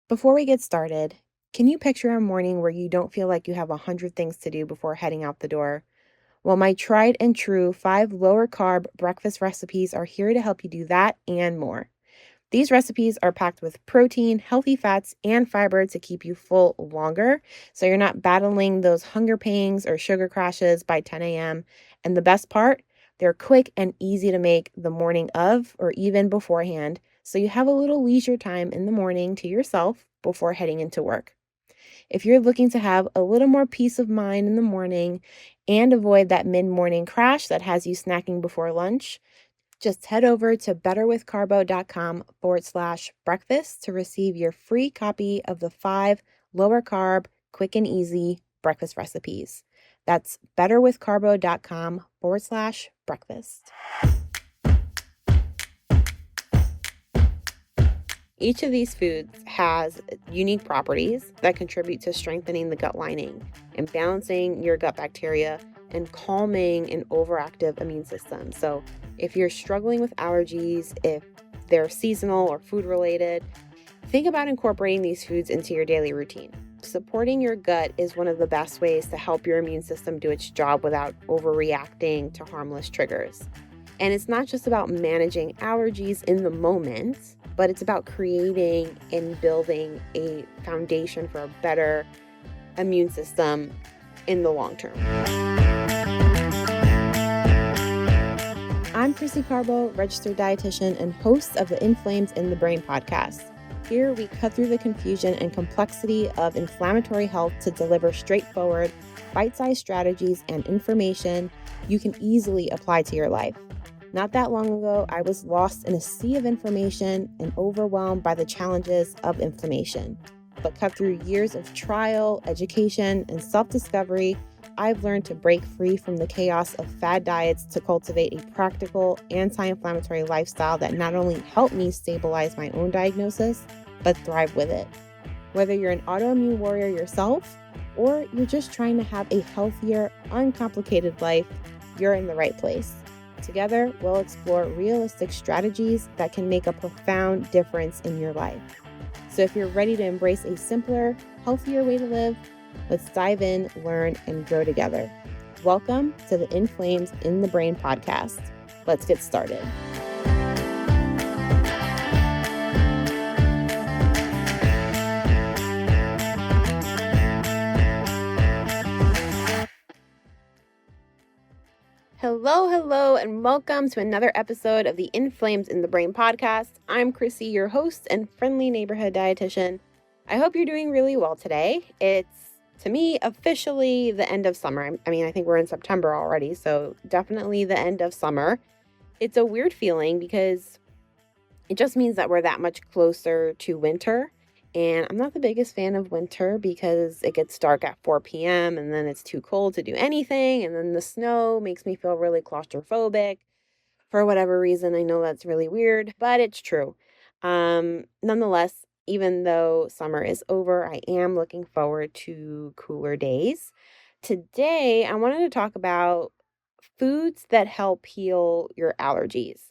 Before we get started, can you picture a morning where you don't feel like you have 100 things to do before heading out the door? Well, my tried and true 5 lower carb breakfast recipes are here to help you do that and more. These recipes are packed with protein, healthy fats, and fiber to keep you full longer, so you're not battling those hunger pangs or sugar crashes by 10 a.m. And the best part, they're quick and easy to make the morning of or even beforehand, so you have a little leisure time in the morning to yourself before heading into work. If you're looking to have a little more peace of mind in the morning and avoid that mid-morning crash that has you snacking before lunch, just head over to betterwithcarbo.com/breakfast to receive your free copy of the 5 lower carb, quick and easy breakfast recipes. That's betterwithcarbo.com/breakfast. Each of these foods has unique properties that contribute to strengthening the gut lining and balancing your gut bacteria and calming an overactive immune system. So if you're struggling with allergies, if they're seasonal or food related, think about incorporating these foods into your daily routine. Supporting your gut is one of the best ways to help your immune system do its job without overreacting to harmless triggers. And it's not just about managing allergies in the moment, but it's about creating and building a foundation for a better immune system in the long term. I'm Krissy, registered dietitian and host of the Inflamed in the Brain podcast. Here we cut through the confusion and complexity of inflammatory health to deliver straightforward, bite-sized strategies and information you can easily apply to your life. Not that long ago, I was lost in a sea of information and overwhelmed by the challenges of inflammation. But cut through years of trial, education, and self-discovery, I've learned to break free from the chaos of fad diets to cultivate a practical, anti-inflammatory lifestyle that not only helped me stabilize my own diagnosis, but thrive with it. Whether you're an autoimmune warrior yourself, or you're just trying to have a healthier, uncomplicated life, you're in the right place. Together, we'll explore realistic strategies that can make a profound difference in your life. So if you're ready to embrace a simpler, healthier way to live, let's dive in, learn, and grow together. Welcome to the Inflamed in the Brain podcast. Let's get started. Hello, and welcome to another episode of the Inflamed in the Brain podcast. I'm Krissy, your host and friendly neighborhood dietitian. I hope you're doing really well today. It's, to me, officially the end of summer. I think we're in September already, so definitely the end of summer. It's a weird feeling because it just means that we're that much closer to winter. And I'm not the biggest fan of winter because it gets dark at 4 p.m. and then it's too cold to do anything. And then the snow makes me feel really claustrophobic for whatever reason. I know that's really weird, but it's true. Nonetheless, even though summer is over, I am looking forward to cooler days. Today, I wanted to talk about foods that help heal your allergies.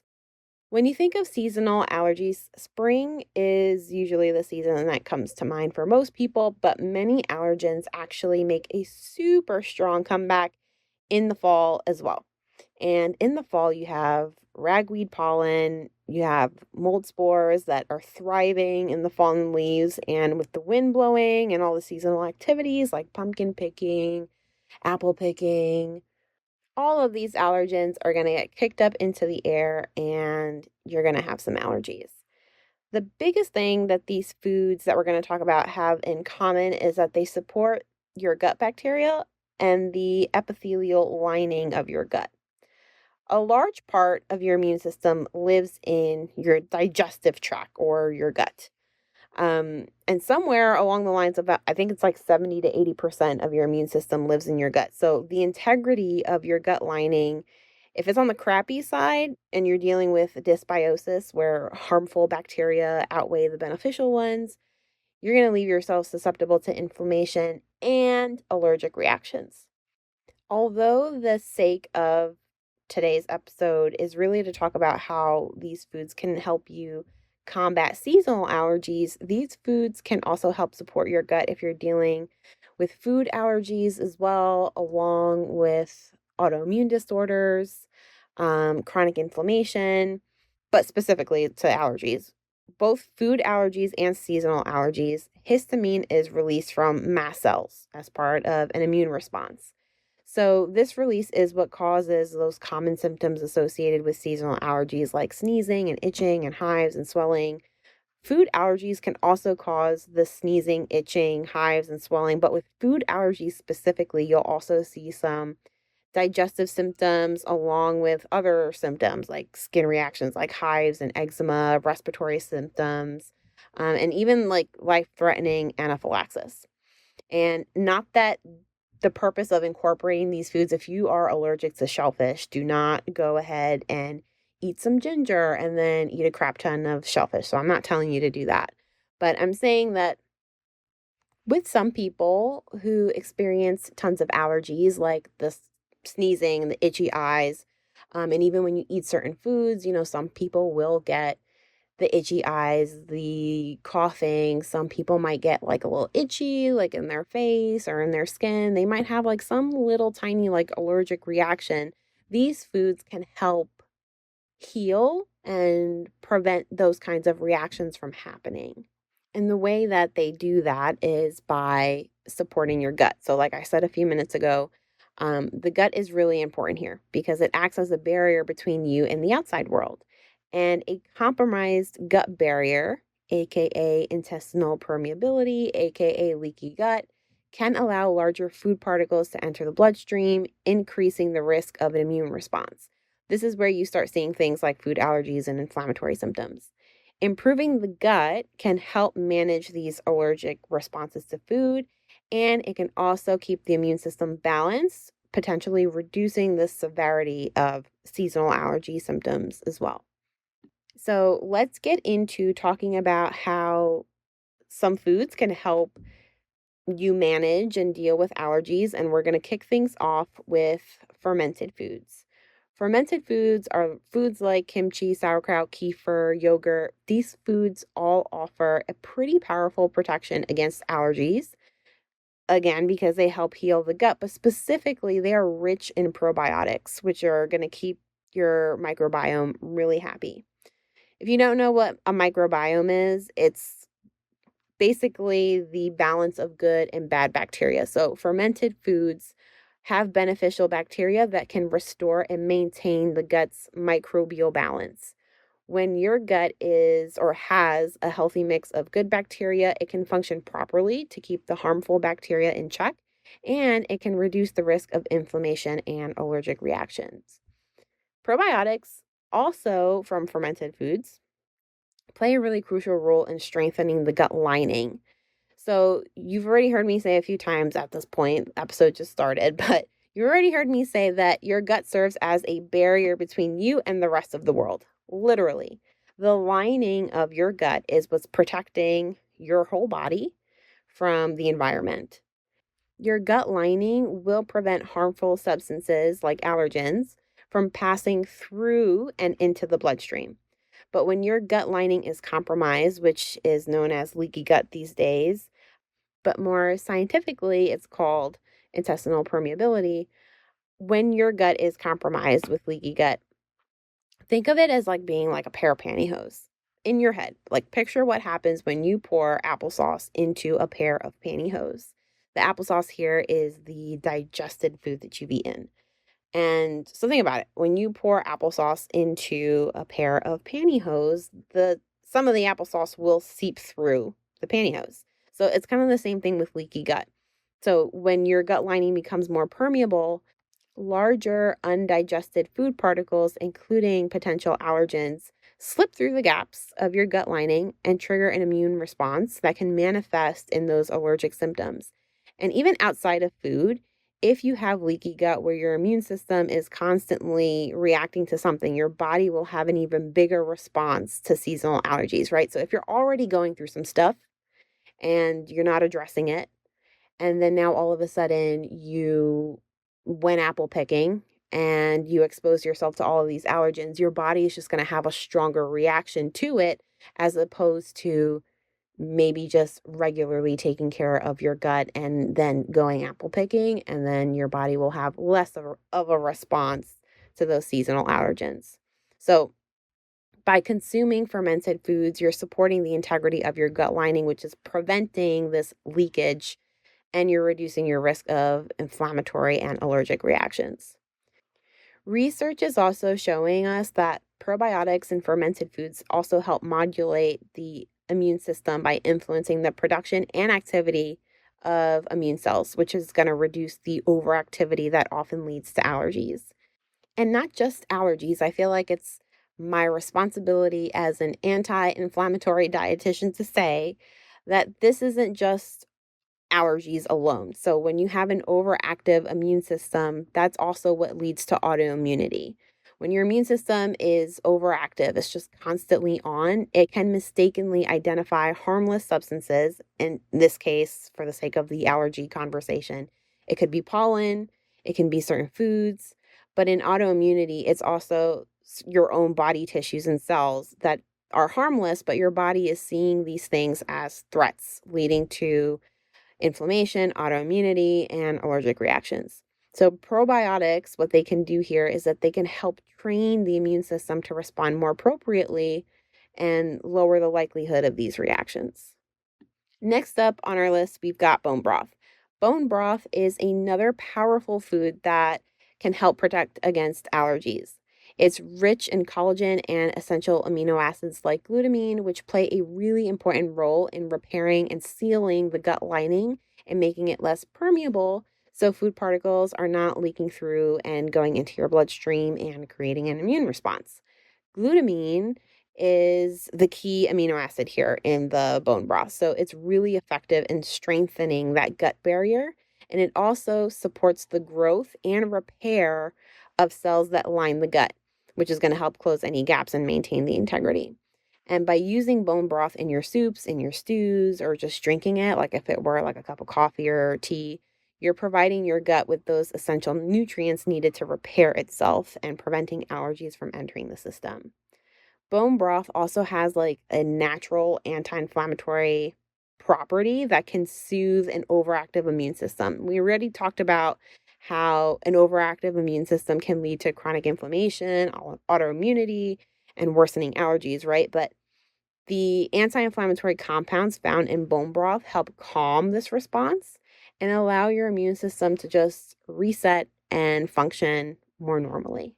When you think of seasonal allergies, spring is usually the season that comes to mind for most people, but many allergens actually make a super strong comeback in the fall as well. And in the fall, you have ragweed pollen, you have mold spores that are thriving in the fallen leaves, and with the wind blowing and all the seasonal activities like pumpkin picking, apple picking, all of these allergens are going to get kicked up into the air and you're going to have some allergies. The biggest thing that these foods that we're going to talk about have in common is that they support your gut bacteria and the epithelial lining of your gut. A large part of your immune system lives in your digestive tract or your gut. And somewhere along the lines of, I think it's like 70 to 80% of your immune system lives in your gut. So the integrity of your gut lining, if it's on the crappy side and you're dealing with dysbiosis where harmful bacteria outweigh the beneficial ones, you're going to leave yourself susceptible to inflammation and allergic reactions. Although the sake of today's episode is really to talk about how these foods can help you combat seasonal allergies, these foods can also help support your gut if you're dealing with food allergies as well, along with autoimmune disorders, chronic inflammation, but specifically to allergies. Both food allergies and seasonal allergies, histamine is released from mast cells as part of an immune response. So, this release is what causes those common symptoms associated with seasonal allergies like sneezing and itching and hives and swelling. Food allergies can also cause the sneezing, itching, hives, and swelling, but with food allergies specifically, you'll also see some digestive symptoms along with other symptoms like skin reactions like hives and eczema, respiratory symptoms, and even like life-threatening anaphylaxis. And not that the purpose of incorporating these foods, if you are allergic to shellfish, do not go ahead and eat some ginger and then eat a crap ton of shellfish. So I'm not telling you to do that. But I'm saying that with some people who experience tons of allergies, like the sneezing, the itchy eyes, and even when you eat certain foods, some people will get the itchy eyes, the coughing. Some people might get like a little itchy, like in their face or in their skin. They might have like some little tiny like allergic reaction. These foods can help heal and prevent those kinds of reactions from happening. And the way that they do that is by supporting your gut. So, like I said a few minutes ago, the gut is really important here because it acts as a barrier between you and the outside world. And a compromised gut barrier, aka intestinal permeability, aka leaky gut, can allow larger food particles to enter the bloodstream, increasing the risk of an immune response. This is where you start seeing things like food allergies and inflammatory symptoms. Improving the gut can help manage these allergic responses to food, and it can also keep the immune system balanced, potentially reducing the severity of seasonal allergy symptoms as well. So, let's get into talking about how some foods can help you manage and deal with allergies. And we're going to kick things off with fermented foods. Fermented foods are foods like kimchi, sauerkraut, kefir, yogurt. These foods all offer a pretty powerful protection against allergies, again, because they help heal the gut, but specifically, they are rich in probiotics, which are going to keep your microbiome really happy. If you don't know what a microbiome is, it's basically the balance of good and bad bacteria. So, fermented foods have beneficial bacteria that can restore and maintain the gut's microbial balance. When your gut is or has a healthy mix of good bacteria, it can function properly to keep the harmful bacteria in check, and it can reduce the risk of inflammation and allergic reactions. Probiotics, also from fermented foods, play a really crucial role in strengthening the gut lining. So, you've already heard me say a few times at this point, the episode just started, but you already heard me say that your gut serves as a barrier between you and the rest of the world. Literally. The lining of your gut is what's protecting your whole body from the environment. Your gut lining will prevent harmful substances like allergens from passing through and into the bloodstream. But when your gut lining is compromised, which is known as leaky gut these days, but more scientifically, it's called intestinal permeability. When your gut is compromised with leaky gut, think of it as like being like a pair of pantyhose in your head. Like, picture what happens when you pour applesauce into a pair of pantyhose. The applesauce here is the digested food that you've eaten. And so think about it. When you pour applesauce into a pair of pantyhose, some of the applesauce will seep through the pantyhose. So it's kind of the same thing with leaky gut. So when your gut lining becomes more permeable, larger undigested food particles, including potential allergens, slip through the gaps of your gut lining and trigger an immune response that can manifest in those allergic symptoms. And even outside of food, if you have leaky gut where your immune system is constantly reacting to something, your body will have an even bigger response to seasonal allergies, right? So if you're already going through some stuff and you're not addressing it, and then now all of a sudden you went apple picking and you expose yourself to all of these allergens, your body is just going to have a stronger reaction to it as opposed to maybe just regularly taking care of your gut and then going apple picking, and then your body will have less of a response to those seasonal allergens. So, by consuming fermented foods, you're supporting the integrity of your gut lining, which is preventing this leakage, and you're reducing your risk of inflammatory and allergic reactions. Research is also showing us that probiotics and fermented foods also help modulate the immune system by influencing the production and activity of immune cells, which is going to reduce the overactivity that often leads to allergies. And not just allergies, I feel like it's my responsibility as an anti inflammatory dietitian to say that this isn't just allergies alone. So when you have an overactive immune system, that's also what leads to autoimmunity. When your immune system is overactive, it's just constantly on, it can mistakenly identify harmless substances. In this case, for the sake of the allergy conversation, it could be pollen, it can be certain foods, but in autoimmunity, it's also your own body tissues and cells that are harmless, but your body is seeing these things as threats, leading to inflammation, autoimmunity, and allergic reactions. So, probiotics, what they can do here is that they can help train the immune system to respond more appropriately and lower the likelihood of these reactions. Next up on our list, we've got bone broth. Bone broth is another powerful food that can help protect against allergies. It's rich in collagen and essential amino acids like glutamine, which play a really important role in repairing and sealing the gut lining and making it less permeable so food particles are not leaking through and going into your bloodstream and creating an immune response. Glutamine is the key amino acid here in the bone broth. So it's really effective in strengthening that gut barrier. And it also supports the growth and repair of cells that line the gut, which is going to help close any gaps and maintain the integrity. And by using bone broth in your soups, in your stews, or just drinking it, like if it were like a cup of coffee or tea, you're providing your gut with those essential nutrients needed to repair itself and preventing allergies from entering the system. Bone broth also has like a natural anti-inflammatory property that can soothe an overactive immune system. We already talked about how an overactive immune system can lead to chronic inflammation, autoimmunity, and worsening allergies, right? But the anti-inflammatory compounds found in bone broth help calm this response and allow your immune system to just reset and function more normally.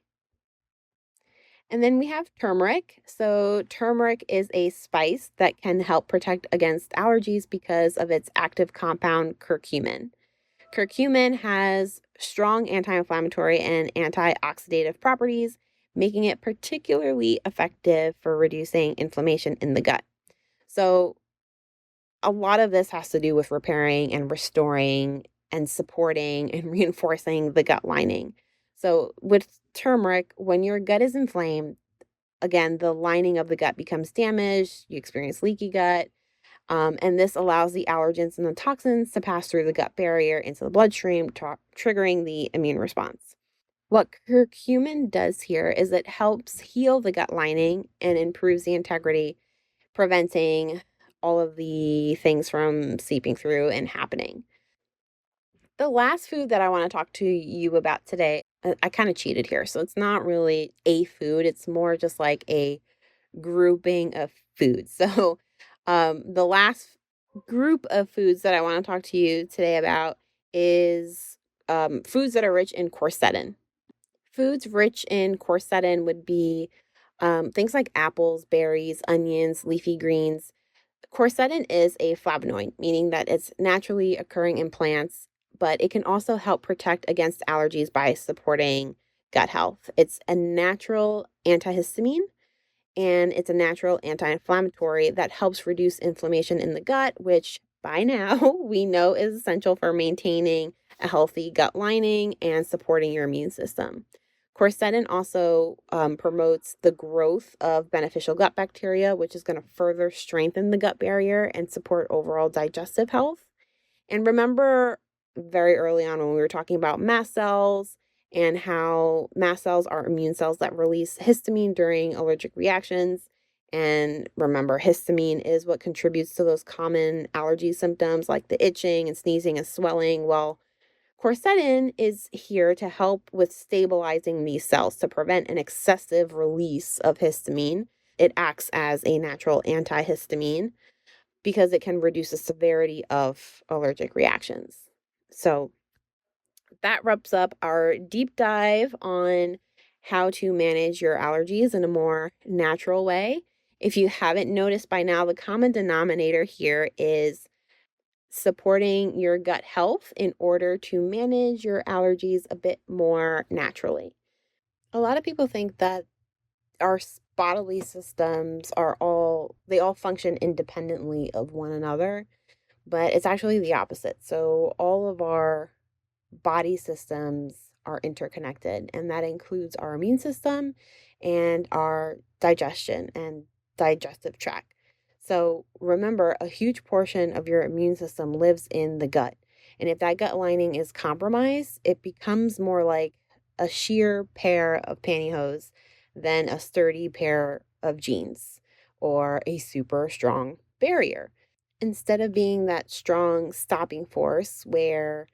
And then we have turmeric. So, turmeric is a spice that can help protect against allergies because of its active compound, curcumin. Curcumin has strong anti inflammatory and antioxidative properties, making it particularly effective for reducing inflammation in the gut. So, a lot of this has to do with repairing and restoring and supporting and reinforcing the gut lining. So, with turmeric, when your gut is inflamed, again, the lining of the gut becomes damaged, you experience leaky gut, and this allows the allergens and the toxins to pass through the gut barrier into the bloodstream, triggering the immune response. What curcumin does here is it helps heal the gut lining and improves the integrity, preventing all of the things from seeping through and happening. The last food that I want to talk to you about today, I kind of cheated here. So it's not really a food, it's more just like a grouping of foods. So the last group of foods that I want to talk to you today about is foods that are rich in quercetin. Foods rich in quercetin would be things like apples, berries, onions, leafy greens. Quercetin is a flavonoid, meaning that it's naturally occurring in plants, but it can also help protect against allergies by supporting gut health. It's a natural antihistamine and it's a natural anti-inflammatory that helps reduce inflammation in the gut, which by now we know is essential for maintaining a healthy gut lining and supporting your immune system. Quercetin also promotes the growth of beneficial gut bacteria, which is going to further strengthen the gut barrier and support overall digestive health. And remember very early on when we were talking about mast cells and how mast cells are immune cells that release histamine during allergic reactions. And remember, histamine is what contributes to those common allergy symptoms like the itching and sneezing and swelling. Well, quercetin is here to help with stabilizing these cells to prevent an excessive release of histamine. It acts as a natural antihistamine because it can reduce the severity of allergic reactions. So that wraps up our deep dive on how to manage your allergies in a more natural way. If you haven't noticed by now, the common denominator here is supporting your gut health in order to manage your allergies a bit more naturally. A lot of people think that our bodily systems they all function independently of one another, but it's actually the opposite. So all of our body systems are interconnected, and that includes our immune system and our digestion and digestive tract. So remember, a huge portion of your immune system lives in the gut. And if that gut lining is compromised, it becomes more like a sheer pair of pantyhose than a sturdy pair of jeans or a super strong barrier. Instead of being that strong stopping force where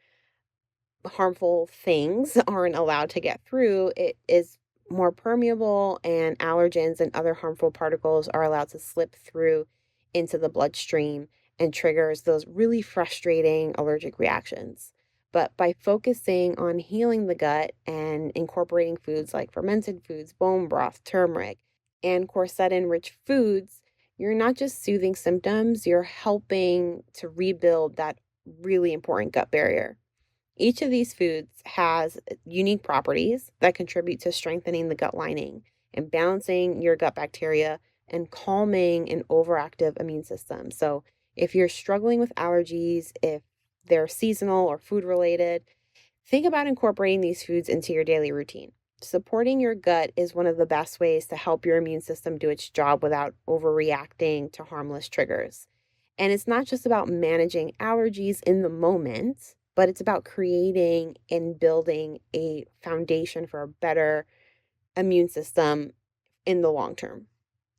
harmful things aren't allowed to get through, it is more permeable, and allergens and other harmful particles are allowed to slip through into the bloodstream and triggers those really frustrating allergic reactions. But by focusing on healing the gut and incorporating foods like fermented foods, bone broth, turmeric, and quercetin-rich foods, you're not just soothing symptoms, you're helping to rebuild that really important gut barrier. Each of these foods has unique properties that contribute to strengthening the gut lining and balancing your gut bacteria and calming an overactive immune system. So, if you're struggling with allergies, if they're seasonal or food related, think about incorporating these foods into your daily routine. Supporting your gut is one of the best ways to help your immune system do its job without overreacting to harmless triggers. And it's not just about managing allergies in the moment, but it's about creating and building a foundation for a better immune system in the long term.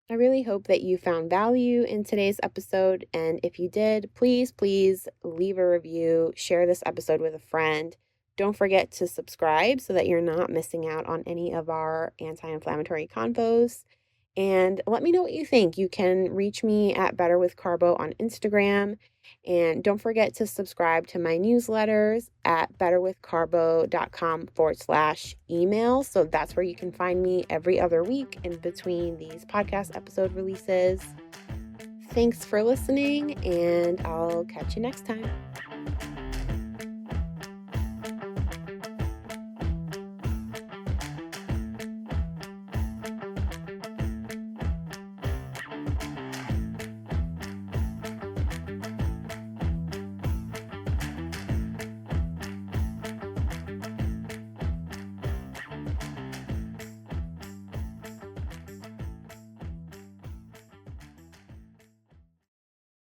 I really hope that you found value in today's episode. And if you did, please leave a review, share this episode with a friend. Don't forget to subscribe so that you're not missing out on any of our anti-inflammatory convos. And let me know what you think. You can reach me at Better with Carbo on Instagram. And don't forget to subscribe to my newsletters at betterwithcarbo.com/email. So that's where you can find me every other week in between these podcast episode releases. Thanks for listening, and I'll catch you next time.